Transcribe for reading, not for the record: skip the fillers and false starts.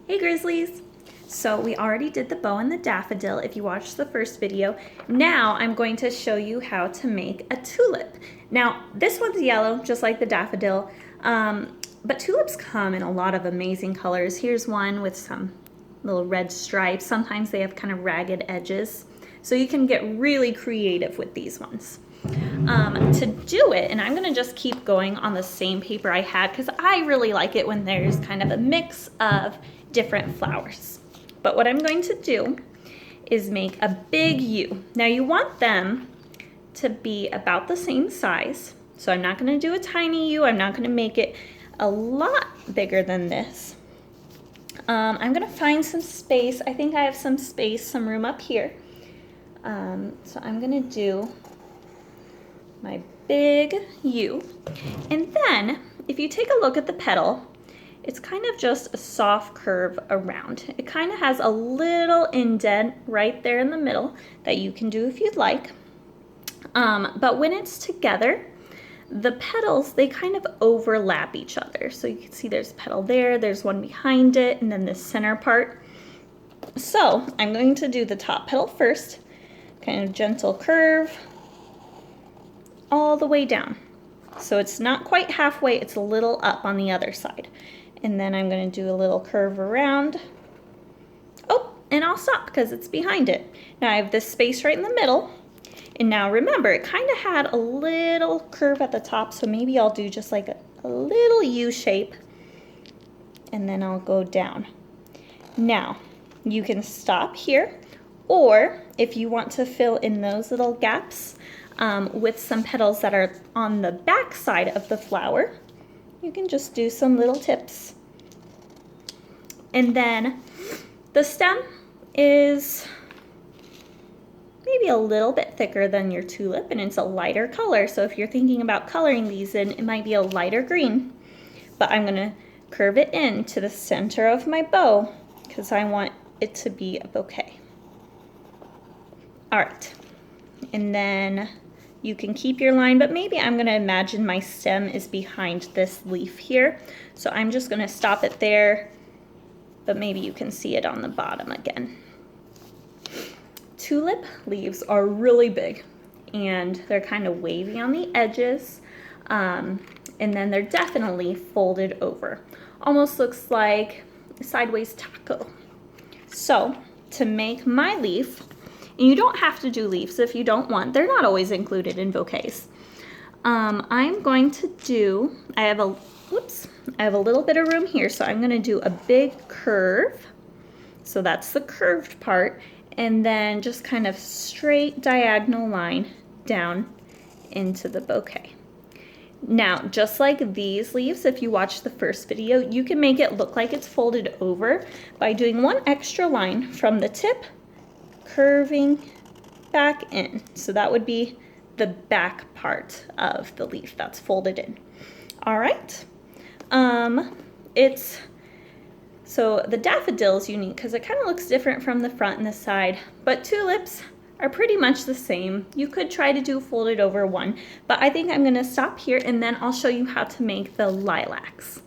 Hey Grizzlies! So we already did the bow and the daffodil if you watched the first video. Now I'm going to show you how to make a tulip. Now this one's yellow just like the daffodil, but tulips come in a lot of amazing colors. Here's one with some little red stripes. Sometimes they have kind of ragged edges. So you can get really creative with these ones. To do it, and I'm gonna just keep going on the same paper I had because I really like it when there's kind of a mix of different flowers. But what I'm going to do is make a big U. Now you want them to be about the same size. So I'm not gonna do a tiny U. I'm not gonna make it a lot bigger than this. I'm gonna find some space. I think I have some space, some room up here. So I'm gonna do my big U. And then if you take a look at the petal, it's kind of just a soft curve around. It kind of has a little indent right there in the middle that you can do if you'd like. But when it's together, the petals, they kind of overlap each other. So you can see there's a petal there, there's one behind it, and then the center part. So I'm going to do the top petal first, kind of gentle curve all the way down. So it's not quite halfway, it's a little up on the other side. And then I'm going to do a little curve around. Oh, and I'll stop because it's behind it. Now I have this space right in the middle. And now remember, it kind of had a little curve at the top, so maybe I'll do just like a little U shape. And then I'll go down. Now, you can stop here, or if you want to fill in those little gaps with some petals that are on the back side of the flower, you can just do some little tips. And then the stem is maybe a little bit thicker than your tulip, and it's a lighter color. So if you're thinking about coloring these in, it might be a lighter green. But I'm gonna curve it in to the center of my bow because I want it to be a bouquet. All right, and then you can keep your line, but maybe I'm gonna imagine my stem is behind this leaf here. So I'm just gonna stop it there, but maybe you can see it on the bottom again. Tulip leaves are really big and they're kind of wavy on the edges. And then they're definitely folded over. Almost looks like a sideways taco. So to make my leaf, and you don't have to do leaves if you don't want. They're not always included in bouquets. I'm going to do, I have a little bit of room here, so I'm gonna do a big curve. So that's the curved part, and then just kind of straight diagonal line down into the bouquet. Now, just like these leaves, if you watch the first video, you can make it look like it's folded over by doing one extra line from the tip curving back in. So that would be the back part of the leaf that's folded in. All right. So the daffodil is unique because it kind of looks different from the front and the side, but tulips are pretty much the same. You could try to do folded over one, but I think I'm going to stop here and then I'll show you how to make the lilacs.